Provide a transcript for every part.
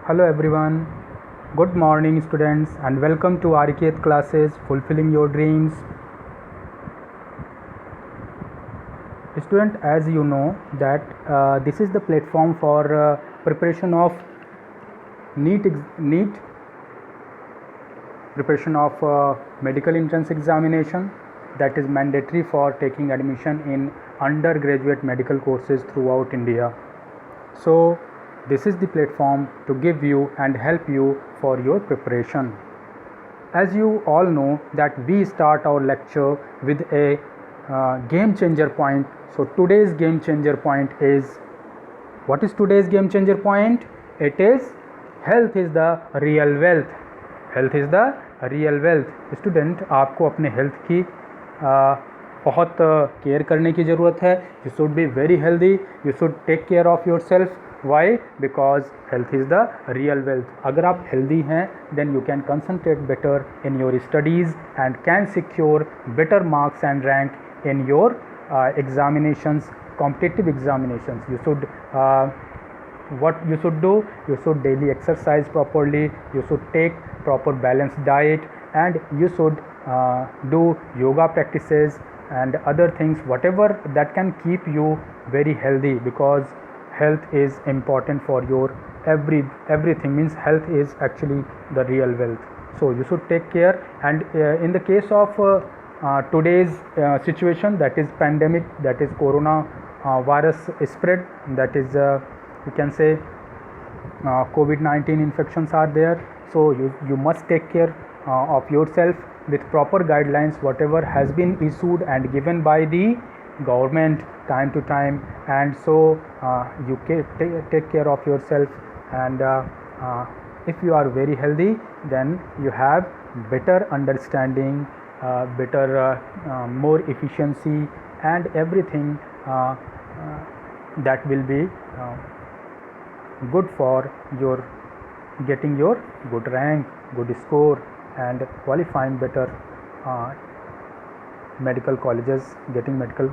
Hello everyone. Good morning students and welcome to RKth classes Fulfilling Your Dreams. Student, as you know that this is the platform for preparation of NEET preparation of medical entrance examination that is mandatory for taking admission in undergraduate medical courses throughout India. So this is the platform to give you and help you for your preparation. As you all know that we start our lecture with a game changer point. So today's game changer point is, what is today's game changer point? It is health is the real wealth. Health is the real wealth. Student, आपको अपने health की बहुत care करने की ज़रूरत है. You should be very healthy. You should take care of yourself. Why? Because health is the real wealth. अगर आप healthy हैं then you can concentrate better in your studies and can secure better marks and rank in your examinations, competitive examinations. You should what you should do, you should daily exercise properly, you should take proper balanced diet, and you should do yoga practices and other things, whatever that can keep you very healthy, because health is important for your everything. Means health is actually the real wealth. So you should take care. And in the case of today's situation, that is pandemic, that is corona virus spread, that is you can say COVID-19 infections are there. So you must take care of yourself with proper guidelines, whatever has been issued and given by the government time to time. And so you take care of yourself, and if you are very healthy, then you have better understanding, better more efficiency, and everything that will be good for your getting your good rank, good score, and qualifying better medical colleges. Getting medical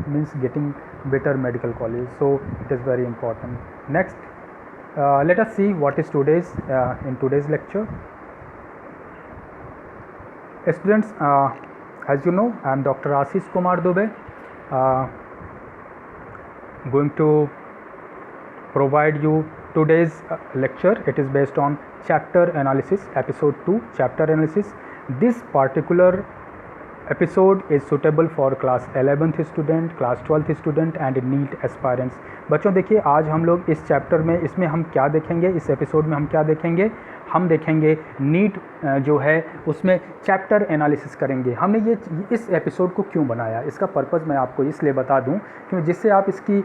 means getting better medical college. So it is very important. Next, let us see what is today's in today's lecture. Students, as you know, I am Dr. Ashish Kumar Dubey, going to provide you today's lecture. It is based on chapter analysis, episode 2, chapter analysis. This particular episode is suitable for class 11th student, class 12th student and NEET aspirants. बच्चों देखिए, आज हम लोग इस chapter में, इसमें हम क्या देखेंगे, इस एपिसोड में हम क्या देखेंगे, हम देखेंगे नीट जो है उसमें चैप्टर एनालिसिस करेंगे. हमने ये इस एपिसोड को क्यों बनाया, इसका पर्पज़ मैं आपको इसलिए बता दूं क्योंकि जिससे आप इसकी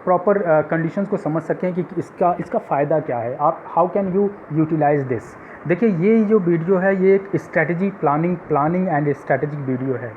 प्रॉपर कंडीशंस को समझ सकें कि इसका फ़ायदा क्या है, आप how can you utilise this. देखिए, ये जो वीडियो है ये एक strategy planning and strategic video है,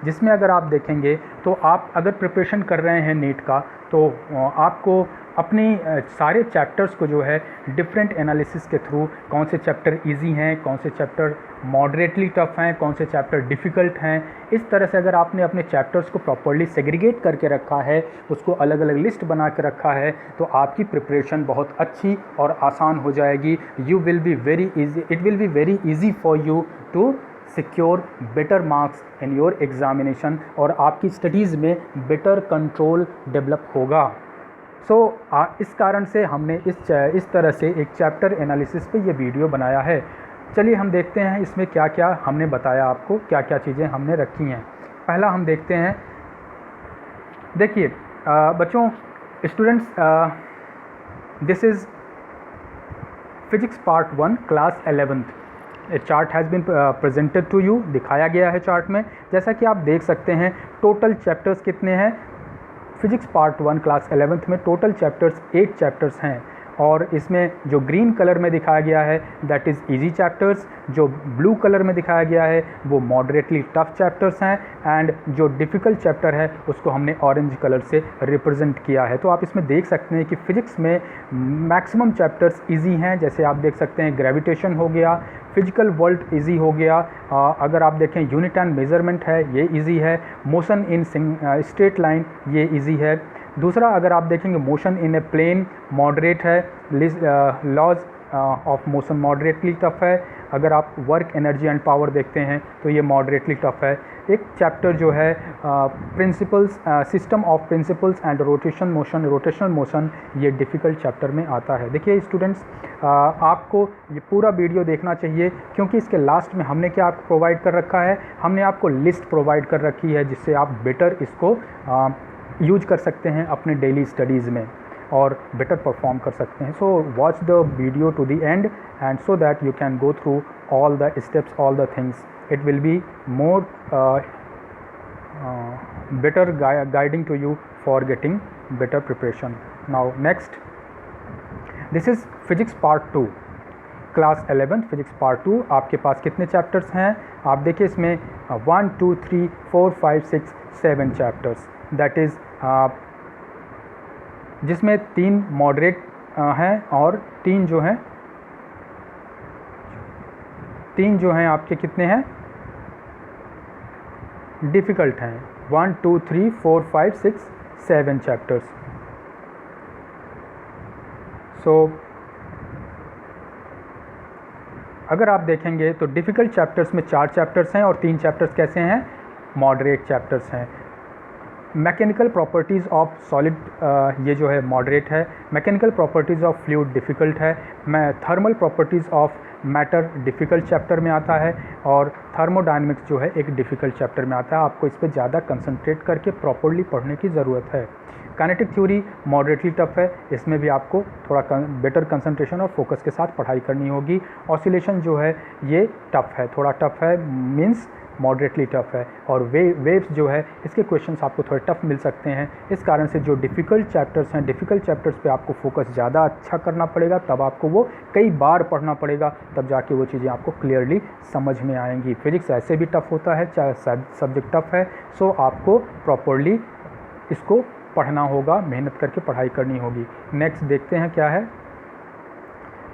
जिसमें अगर आप देखेंगे तो आप अगर प्रिपरेशन कर रहे हैं नीट का, तो आपको अपनी सारे चैप्टर्स को जो है डिफरेंट एनालिसिस के थ्रू, कौन से चैप्टर इजी हैं, कौन से चैप्टर मॉडरेटली टफ हैं, कौन से चैप्टर डिफ़िकल्ट हैं, इस तरह से अगर आपने अपने चैप्टर्स को प्रॉपर्ली सेग्रीगेट करके रखा है, उसको अलग अलग लिस्ट बना के रखा है, तो आपकी प्रिपरेशन बहुत अच्छी और आसान हो जाएगी. You will be very easy, it will be very easy for you to secure better marks in your examination, और आपकी स्टडीज़ में बेटर कंट्रोल डेवलप होगा. सो इस कारण से हमने इस तरह से एक चैप्टर एनालिसिस पे ये वीडियो बनाया है. चलिए हम देखते हैं इसमें क्या क्या हमने बताया, आपको क्या क्या चीज़ें हमने रखी हैं. पहला हम देखते हैं, देखिए बच्चों, students, this is physics part 1 class 11th. Chart has been presented to you, दिखाया गया है चार्ट में. जैसा कि आप देख सकते हैं, टोटल चैप्टर्स कितने हैं. फिजिक्स पार्ट 1 क्लास 11th में टोटल चैप्टर्स 8 चैप्टर्स हैं, और इसमें जो ग्रीन कलर में दिखाया गया है दैट इज़ इजी चैप्टर्स, जो ब्लू कलर में दिखाया गया है वो मॉडरेटली टफ चैप्टर्स हैं, एंड जो डिफ़िकल्ट चैप्टर है उसको हमने ऑरेंज कलर से रिप्रेजेंट किया है. तो आप इसमें देख सकते हैं कि फ़िज़िक्स में मैक्सिमम चैप्टर्स इजी हैं. जैसे आप देख सकते हैं ग्रेविटेशन हो गया, फिजिकल वर्ल्ड इजी हो गया, अगर आप देखें यूनिट एंड मेज़रमेंट है ये इजी है, मोशन इन स्ट्रेट लाइन ये इजी है. दूसरा अगर आप देखेंगे motion in a plane moderate है, laws of motion moderately tough है। अगर आप वर्क एनर्जी एंड पावर देखते हैं तो ये मॉडरेटली टफ है। एक चैप्टर जो है principles system of principles and rotational motion, ये डिफ़िकल्ट चैप्टर में आता है। देखिए स्टूडेंट्स, आपको ये पूरा वीडियो देखना चाहिए, क्योंकि इसके लास्ट में हमने क्या आपको प्रोवाइड कर रखा है, हमने आपको लिस्ट प्रोवाइड कर रखी है जिससे आप बेटर इसको यूज कर सकते हैं अपने डेली स्टडीज़ में और बेटर परफॉर्म कर सकते हैं। So watch the video to the end and so that you can go through all the steps, all the things. It will be more better guiding to you for getting better preparation. Now next, this is physics part 2, class 11 physics part 2. आपके पास कितने chapters हैं आप देखिए, इसमें 1 2 3 4 5 6 7 chapters, that is जिसमें 3 moderate हैं और 3 जो हैं आपके कितने हैं, डिफ़िकल्ट हैं. 1 2 3 4 5 6 7 चैप्टर्स. सो अगर आप देखेंगे तो डिफ़िकल्ट चैप्टर्स में 4 चैप्टर्स हैं और 3 चैप्टर्स कैसे हैं, मॉडरेट चैप्टर्स हैं. मैकेनिकल प्रॉपर्टीज़ ऑफ सॉलिड ये जो है मॉडरेट है. Mechanical properties of fluid difficult है. Thermal properties of matter difficult chapter में आता है और थर्मोडायनेमिक्स जो है एक डिफ़िकल्ट चैप्टर में आता है. आपको इस पर ज़्यादा कंसंट्रेट करके प्रॉपर्ली पढ़ने की ज़रूरत है. काइनेटिक थ्योरी मॉडरेटली टफ है, इसमें भी आपको थोड़ा बेटर कंसंट्रेशन और फोकस के साथ पढ़ाई करनी होगी. ऑसिलेशन जो है ये टफ है, थोड़ा टफ है, मीन्स मॉडरेटली टफ है. और वेव्स जो है इसके क्वेश्चंस आपको थोड़े टफ मिल सकते हैं. इस कारण से जो डिफ़िकल्ट चैप्टर्स हैं, डिफ़िकल्ट चैप्टर्स पे आपको फोकस ज़्यादा अच्छा करना पड़ेगा, तब आपको वो कई बार पढ़ना पड़ेगा, तब जाके वो चीज़ें आपको क्लियरली समझ में आएंगी. फिजिक्स ऐसे भी टफ होता है, चाहे सब्जेक्ट टफ है, सो आपको प्रॉपरली इसको पढ़ना होगा, मेहनत करके पढ़ाई करनी होगी. नेक्स्ट देखते हैं क्या है,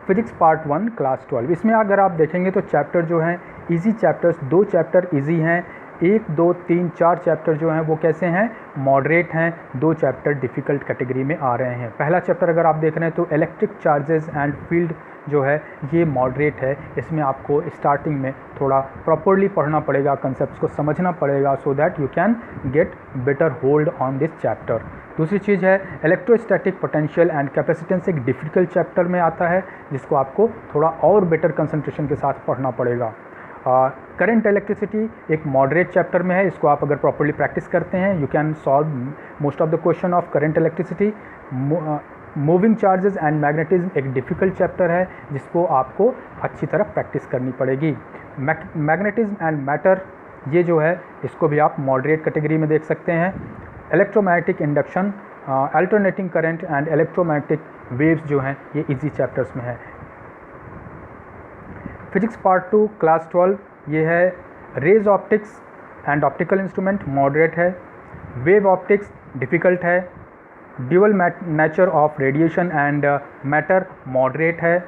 फिजिक्स पार्ट 1 क्लास 12. इसमें अगर आप देखेंगे तो चैप्टर जो हैं इजी चैप्टर्स, 2 चैप्टर इजी हैं, 1 2 3 4 चैप्टर जो हैं वो कैसे हैं, मॉडरेट हैं. 2 चैप्टर डिफ़िकल्ट कैटेगरी में आ रहे हैं. पहला चैप्टर अगर आप देख रहे हैं तो इलेक्ट्रिक चार्जेस एंड फील्ड जो है ये मॉडरेट है. इसमें आपको स्टार्टिंग में थोड़ा प्रॉपरली पढ़ना पड़ेगा, कंसेप्ट्स को समझना पड़ेगा, सो that you can get better hold on this chapter. दूसरी चीज़ है इलेक्ट्रोस्टैटिक पोटेंशियल एंड कैपेसिटेंस, एक डिफ़िकल्ट चैप्टर में आता है जिसको आपको थोड़ा और बेटर कंसंट्रेशन के साथ पढ़ना पड़ेगा. करंट इलेक्ट्रिसिटी एक मॉडरेट चैप्टर में है, इसको आप अगर प्रॉपरली प्रैक्टिस करते हैं you can solve most of the question of current electricity. Moving charges and magnetism एक डिफ़िकल्ट चैप्टर है जिसको आपको अच्छी तरह प्रैक्टिस करनी पड़ेगी. मैग्नेटिज्म एंड मैटर ये जो है इसको भी आप मॉडरेट कैटेगरी में देख सकते हैं. Electromagnetic induction, alternating current and electromagnetic waves जो हैं ये इजी चैप्टर्स में है. फिजिक्स पार्ट 2 क्लास 12 ये है rays optics and optical instrument, moderate है. वेव ऑप्टिक्स डिफ़िकल्ट है. Dual nature of radiation and matter, moderate है.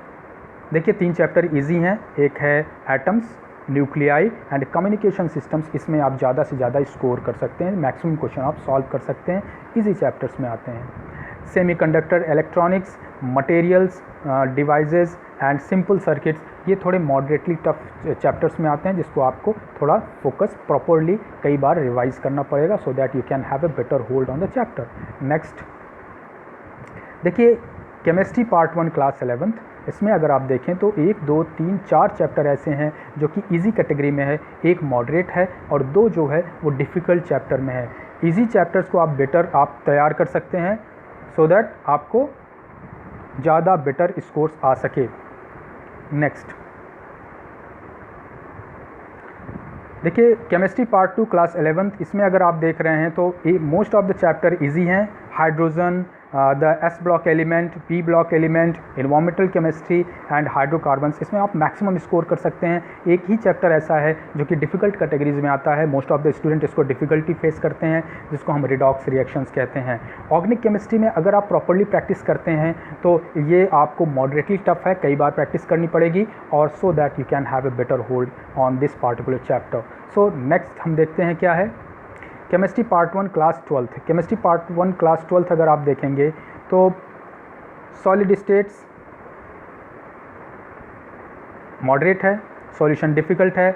देखिए 3 चैप्टर इजी हैं, एक है atoms, nuclei and communication systems. इसमें आप ज़्यादा से ज़्यादा स्कोर कर सकते हैं, मैक्सिमम क्वेश्चन आप सॉल्व कर सकते हैं, इजी चैप्टर्स में आते हैं. Semiconductor, electronics, materials, devices and simple circuits ये थोड़े मॉडरेटली टफ चैप्टर्स में आते हैं जिसको आपको थोड़ा फोकस प्रॉपरली कई बार रिवाइज करना पड़ेगा, सो that you can have a better hold on the chapter. Next देखिए केमिस्ट्री पार्ट 1 क्लास 11. इसमें अगर आप देखें तो 1 2 3 4 चैप्टर ऐसे हैं जो कि इजी कैटेगरी में है, एक मॉडरेट है और 2 जो है वो डिफ़िकल्ट चैप्टर में है. इजी चैप्टर्स को आप बेटर आप तैयार कर सकते हैं सो दैट आपको ज़्यादा बेटर स्कोर्स आ सके. नेक्स्ट देखिए केमिस्ट्री पार्ट 2 क्लास 11. इसमें अगर आप देख रहे हैं तो most of the chapter easy हैं. Hydrogen, the s block element, p block element, environmental chemistry and hydrocarbons, इसमें आप मैक्सिमम स्कोर कर सकते हैं. एक ही चैप्टर ऐसा है जो कि डिफ़िकल्ट कैटेगरीज में आता है. मोस्ट ऑफ द स्टूडेंट इसको डिफ़िकल्टी फेस करते हैं जिसको हम रिडॉक्स रिएक्शंस कहते हैं. ऑर्गेनिक केमिस्ट्री में अगर आप प्रॉपरली प्रैक्टिस करते हैं तो ये आपको मॉडरेटली टफ है, कई बार प्रैक्टिस करनी पड़ेगी और सो that you can have a better hold on this particular chapter. So next हम देखते हैं क्या है chemistry part 1 class 12. Chemistry part 1 class 12 अगर आप देखेंगे तो सॉलिड स्टेट्स, मॉडरेट है, सॉल्यूशन डिफ़िकल्ट है,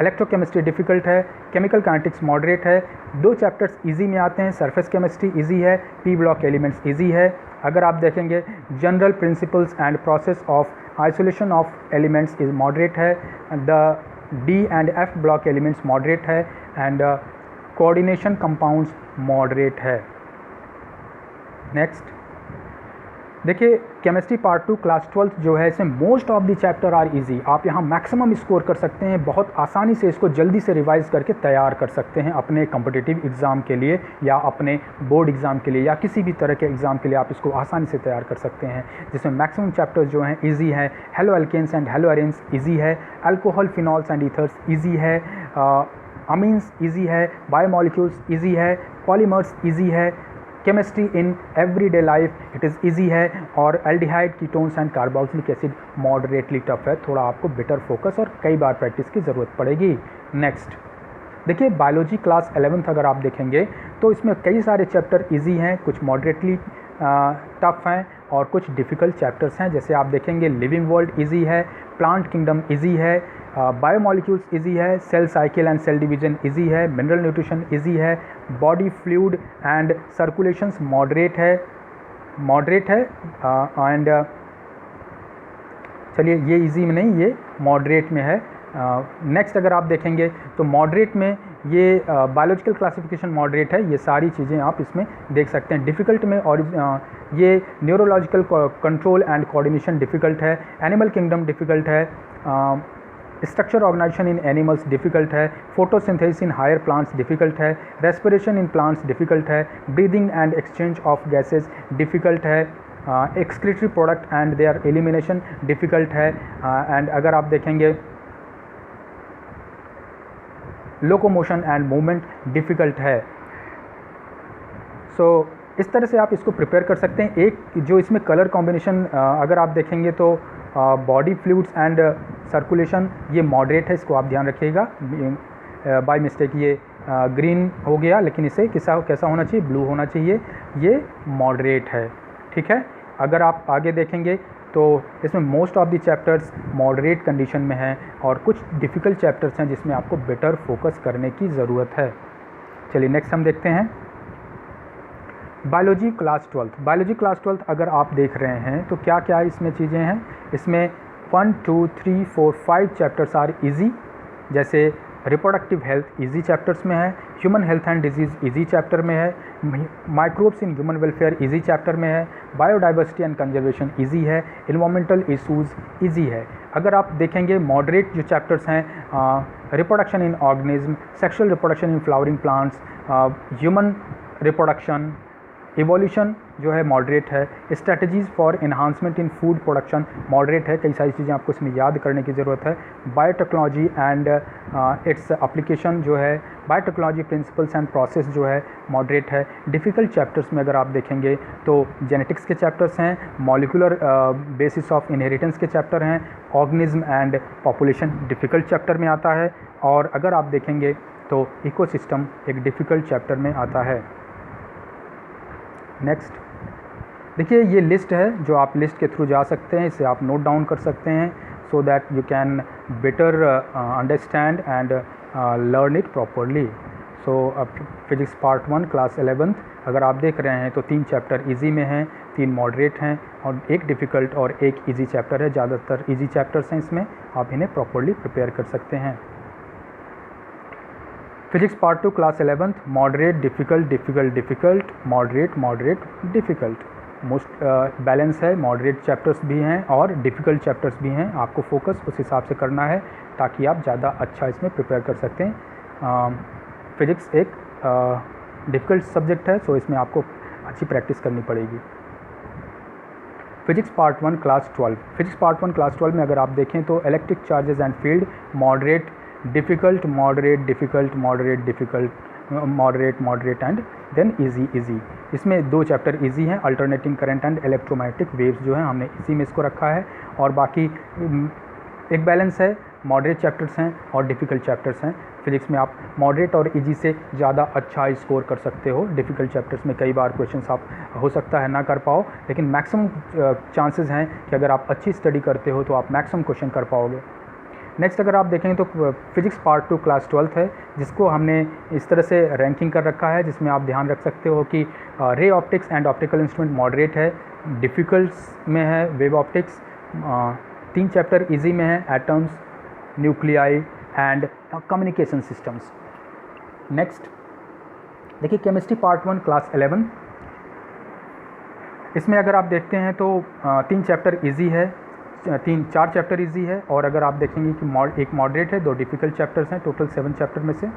इलेक्ट्रोकेमिस्ट्री डिफ़िकल्ट है, केमिकल काइनेटिक्स मॉडरेट है। 2 चैप्टर्स इजी में आते हैं, सरफेस केमिस्ट्री इजी है, पी ब्लॉक एलिमेंट्स इजी है। अगर आप देखेंगे general principles and process of isolation of elements is moderate है, the d and f block elements moderate है, एंड कोऑर्डिनेशन कंपाउंड्स मॉडरेट है। नेक्स्ट देखिए केमिस्ट्री पार्ट 2 क्लास 12th जो है, इसमें most of the chapter are easy. आप यहाँ maximum score कर सकते हैं, बहुत आसानी से इसको जल्दी से रिवाइज करके तैयार कर सकते हैं अपने कॉम्पिटिटिव एग्ज़ाम के लिए या अपने बोर्ड एग्ज़ाम के लिए या किसी भी तरह के एग्ज़ाम के लिए आप इसको आसानी से तैयार कर सकते हैं, जिसमें मैक्सिमम चैप्टर्स जो हैं ईजी हैं। Haloalkanes and haloarenes easy है, alcohol phenols and ethers easy है, अमीन्स ईजी है, बायोमोलिक्यूल्स ईजी है, पॉलीमर्स ईजी है, chemistry in everyday life it is easy है, और aldehyde ketones and carboxylic acid moderately tough है। थोड़ा आपको बेटर फोकस और कई बार प्रैक्टिस की ज़रूरत पड़ेगी। नेक्स्ट देखिए बायोलॉजी क्लास 11th अगर आप देखेंगे तो इसमें कई सारे चैप्टर इजी हैं, कुछ मॉडरेटली टफ हैं और कुछ डिफ़िकल्ट चैप्टर्स हैं। जैसे आप देखेंगे लिविंग वर्ल्ड इजी है, प्लांट किंगडम इजी है, बायोमोलिक्यूल्स इजी है, cell cycle and cell division easy है, मिनरल न्यूट्रिशन इजी है, body fluid and circulations moderate है एंड चलिए ये इजी में नहीं, ये मॉडरेट में है। नेक्स्ट अगर आप देखेंगे तो मॉडरेट में ये बायोलॉजिकल क्लासिफिकेशन मॉडरेट है, ये सारी चीज़ें आप इसमें देख सकते हैं। डिफ़िकल्ट में और ये neurological control and coordination difficult है, एनिमल किंगडम डिफ़िकल्ट है, structure organisation in animals difficult है, photosynthesis in higher plants difficult है, रेस्पिरेशन इन प्लांट्स डिफ़िकल्ट है, breathing and exchange of gases difficult है, excretory product and their elimination difficult है, and अगर आप देखेंगे लोकोमोशन एंड मूवमेंट डिफ़िकल्ट है। सो इस तरह से आप इसको प्रिपेयर कर सकते हैं। एक जो इसमें कलर कॉम्बिनेशन अगर आप देखेंगे तो बॉडी फ्लूइड्स एंड सर्कुलेशन ये मॉडरेट है, इसको आप ध्यान रखिएगा। बाय मिस्टेक ये ग्रीन हो गया, लेकिन इसे कैसा होना चाहिए, ब्लू होना चाहिए, ये मॉडरेट है, ठीक है। अगर आप आगे देखेंगे तो इसमें most of the chapters moderate condition में हैं और कुछ डिफ़िकल्ट चैप्टर्स हैं जिसमें आपको बेटर फोकस करने की ज़रूरत है। चलिए नेक्स्ट हम देखते हैं biology class 12th। Biology class 12th अगर आप देख रहे हैं तो क्या क्या इसमें चीज़ें हैं, इसमें 1 2 3 4 5 चैप्टर्स आर इजी, जैसे रिप्रोडक्टिव हेल्थ इजी चैप्टर्स में है, human health and disease easy chapter में है, microbes in human welfare easy chapter में है, बायोडाइवर्सिटी एंड कंजर्वेशन इजी है, इन्वायरमेंटल इशूज़ इजी है। अगर आप देखेंगे मॉडरेट जो चैप्टर्स हैं, reproduction in organism, sexual reproduction in flowering plants, human reproduction, evolution जो है मॉडरेट है, strategies for enhancement in food production moderate है, कई सारी चीज़ें आपको इसमें याद करने की ज़रूरत है। बायोटेक्नोलॉजी एंड इट्स एप्लीकेशन जो है, बायोटेक्नोलॉजी प्रिंसिपल्स एंड प्रोसेस जो है मॉडरेट है। डिफ़िकल्ट चैप्टर्स में अगर आप देखेंगे तो जेनेटिक्स के चैप्टर्स हैं, मॉलिक्यूलर बेसिस ऑफ इनहेरिटेंस के चैप्टर हैं, organism and population difficult chapter में आता है, और अगर आप देखेंगे तो इकोसिस्टम एक डिफ़िकल्ट चैप्टर में आता है। नेक्स्ट देखिए ये लिस्ट है जो आप लिस्ट के थ्रू जा सकते हैं, इसे आप नोट डाउन कर सकते हैं सो that you can better understand and learn it properly. So physics part 1 class 11th अगर आप देख रहे हैं तो 3 चैप्टर इजी में हैं, 3 मॉडरेट हैं और एक डिफ़िकल्ट और एक इजी चैप्टर है। ज़्यादातर इजी चैप्टर्स हैं इसमें, आप इन्हें प्रॉपरली प्रिपेयर कर सकते हैं। Physics part 2 class 11th moderate difficult difficult difficult moderate moderate difficult, most balance है, मॉडरेट चैप्टर्स भी हैं और डिफ़िकल्ट चैप्टर्स भी हैं। आपको फोकस उस हिसाब से करना है ताकि आप ज़्यादा अच्छा इसमें प्रिपेयर कर सकते हैं। फिजिक्स एक डिफ़िकल्ट सब्जेक्ट है, सो इसमें आपको अच्छी प्रैक्टिस करनी पड़ेगी। Physics part 1 class 12, physics part 1 class 12 में अगर आप देखें तो electric charges and field moderate difficult moderate difficult moderate difficult moderate moderate and then easy easy. इसमें 2 चैप्टर इजी हैं, alternating current and electromagnetic waves जो हैं हमने इसी में इसको रखा है, और बाकी एक बैलेंस है मॉडरेट चैप्टर्स हैं और डिफ़िकल्ट चैप्टर्स हैं। फिजिक्स में आप मॉडरेट और इजी से ज़्यादा अच्छा स्कोर कर सकते हो। डिफ़िकल्ट चैप्टर्स में कई बार क्वेश्चंस आप हो सकता है ना कर पाओ, लेकिन मैक्सिमम चांसेस हैं कि अगर आप अच्छी स्टडी करते हो तो आप मैक्सिमम क्वेश्चन कर पाओगे। नेक्स्ट अगर आप देखें तो फिजिक्स पार्ट 2 क्लास 12th है, जिसको हमने इस तरह से रैंकिंग कर रखा है, जिसमें आप ध्यान रख सकते हो कि ray optics and optical instrument moderate है, डिफ़िकल्ट्स में है वेव ऑप्टिक्स, 3 चैप्टर इजी में है, atoms, nuclei and communication systems. Next देखिए केमिस्ट्री पार्ट 1 क्लास 11, इसमें अगर आप देखते हैं तो 3 चैप्टर इजी है, 4 चैप्टर इजी है, और अगर आप देखेंगे कि एक मॉडरेट है, 2 डिफ़िकल्ट चैप्टर्स हैं। टोटल 7 चैप्टर में से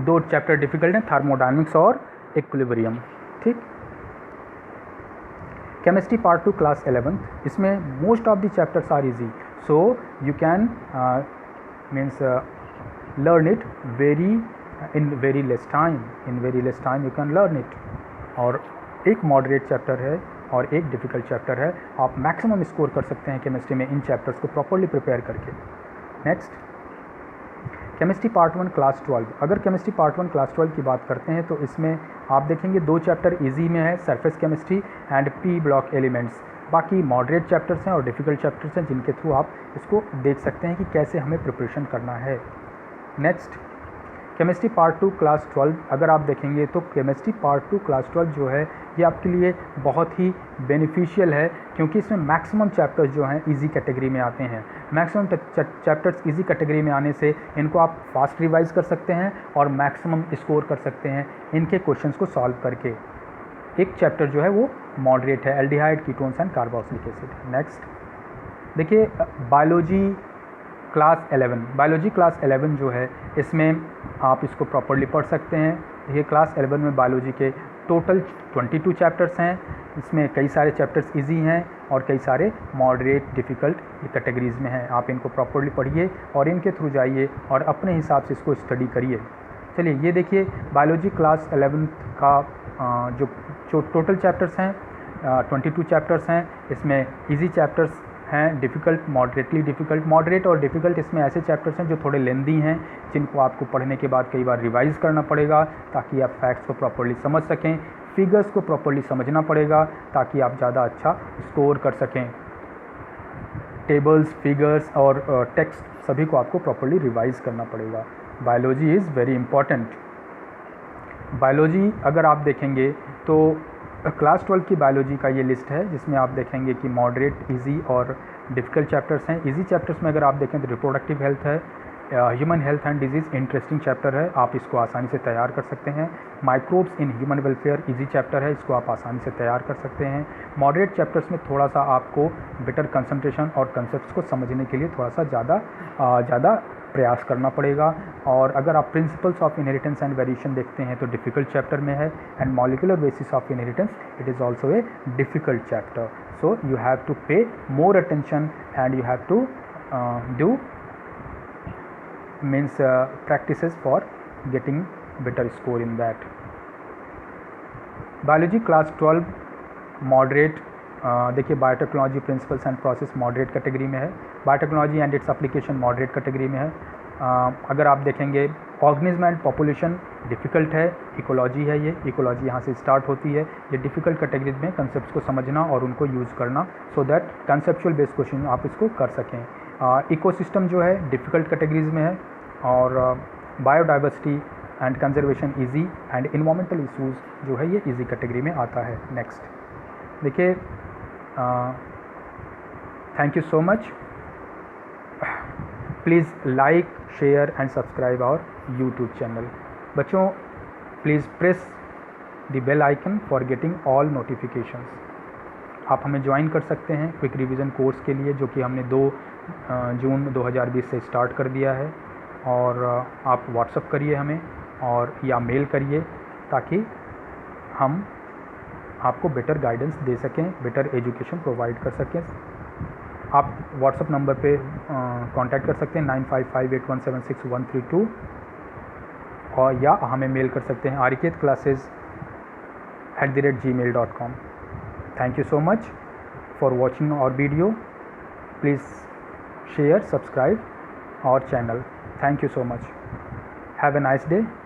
2 चैप्टर डिफ़िकल्ट हैं, थर्मोडायनेमिक्स और इक्विलिब्रियम। ठीक, केमिस्ट्री पार्ट 2 क्लास 11, इसमें most of the chapters are easy, so you can means learn it in very less time you can learn it. और एक moderate chapter है और एक डिफ़िकल्ट चैप्टर है, आप मैक्सिमम स्कोर कर सकते हैं केमिस्ट्री में इन चैप्टर्स को प्रॉपर्ली प्रिपेयर करके। नेक्स्ट केमिस्ट्री पार्ट 1 क्लास 12, अगर केमिस्ट्री पार्ट 1 क्लास 12 की बात करते हैं तो इसमें आप देखेंगे 2 चैप्टर इजी में है, surface chemistry and P block elements. बाकी मॉडरेट चैप्टर्स हैं और डिफ़िकल्ट चैप्टर्स हैं, जिनके थ्रू आप इसको देख सकते हैं कि कैसे हमें प्रिपरेशन करना है। नेक्स्ट केमिस्ट्री पार्ट 2 क्लास 12, अगर आप देखेंगे तो केमिस्ट्री पार्ट 2 क्लास 12 जो है ये आपके लिए बहुत ही बेनिफिशियल है, क्योंकि इसमें मैक्सिमम चैप्टर्स जो हैं इजी कैटेगरी में आते हैं। मैक्सिमम चैप्टर्स इजी कैटेगरी में आने से इनको आप फास्ट रिवाइज कर सकते हैं और मैक्सिमम स्कोर कर सकते हैं इनके क्वेश्चंस को सॉल्व करके। एक चैप्टर जो है वो मॉडरेट है, aldehyde, ketones and carboxylic acid. Next देखिए बायोलॉजी क्लास 11 जो है इसमें आप इसको प्रॉपर्ली पढ़ सकते हैं। ये क्लास 11 में बायोलॉजी के टोटल 22 चैप्टर्स हैं, इसमें कई सारे चैप्टर्स इजी हैं और कई सारे मॉडरेट डिफ़िकल्ट कैटेगरीज़ में हैं। आप इनको प्रॉपर्ली पढ़िए और इनके थ्रू जाइए और अपने हिसाब से इसको स्टडी करिए। चलिए ये देखिए बायोलॉजी क्लास 11 का जो टोटल चैप्टर्स हैं 22 चैप्टर्स हैं, इसमें इजी चैप्टर्स हैं, डिफ़िकल्ट, मॉडरेट और डिफ़िकल्ट इसमें ऐसे चैप्टर्स हैं जो थोड़े लेंदी हैं, जिनको आपको पढ़ने के बाद कई बार रिवाइज़ करना पड़ेगा ताकि आप फैक्ट्स को प्रॉपर्ली समझ सकें, फिगर्स को प्रॉपर्ली समझना पड़ेगा ताकि आप ज़्यादा अच्छा स्कोर कर सकें। टेबल्स, फिगर्स और टेक्स्ट सभी को आपको प्रॉपर्ली रिवाइज़ करना पड़ेगा। Biology is very important. Biology अगर आप देखेंगे तो क्लास 12 की बायोलॉजी का ये लिस्ट है, जिसमें आप देखेंगे कि मॉडरेट, इजी और डिफ़िकल्ट चैप्टर्स हैं। इजी चैप्टर्स में अगर आप देखें तो रिप्रोडक्टिव हेल्थ है, human health and disease interesting chapter है, आप इसको आसानी से तैयार कर सकते हैं। Microbes in human welfare easy chapter है, इसको आप आसानी से तैयार कर सकते हैं। मॉडरेट चैप्टर्स में थोड़ा सा आपको बेटर कंसंट्रेशन और कंसेप्ट्स को समझने के लिए थोड़ा सा ज़्यादा प्रयास करना पड़ेगा। और अगर आप principles of inheritance and variation देखते हैं तो डिफ़िकल्ट चैप्टर में है, and molecular basis of inheritance it is also a difficult chapter. So you have to pay more attention and you have to do practices for getting better score in that. Biology class 12 moderate, देखिए biotechnology principles and process moderate category में है, biotechnology and its application moderate category में है। अगर आप देखेंगे organism and population difficult है, ecology है, ये इकोलॉजी यहाँ से स्टार्ट होती है। ये डिफ़िकल्ट कैटेगरीज में कंसेप्ट्स को समझना और उनको यूज़ करना, so that conceptual based question आप इसको कर सकें। इकोसिस्टम जो है डिफ़िकल्ट कैटेगरीज में है, और biodiversity and conservation easy and environmental issues जो है ये इजी कैटेगरी में आता है। नेक्स्ट देखिए, thank you so much, please like, share and subscribe our YouTube channel. बच्चों please press the bell icon for getting all notifications. आप हमें ज्वाइन कर सकते हैं क्विक रिवीजन कोर्स के लिए, जो कि हमने 2 जून 2020 से स्टार्ट कर दिया है। और आप व्हाट्सअप करिए हमें और या मेल करिए, ताकि हम आपको बेटर गाइडेंस दे सकें, बेटर एजुकेशन प्रोवाइड कर सकें। आप व्हाट्सअप नंबर पे कांटेक्ट कर सकते हैं 9558176132, और या हमें मेल कर सकते हैं ariketclasses@gmail.com। Thank you so much for watching our video. Please share, subscribe our channel. Thank you so much. Have a nice day.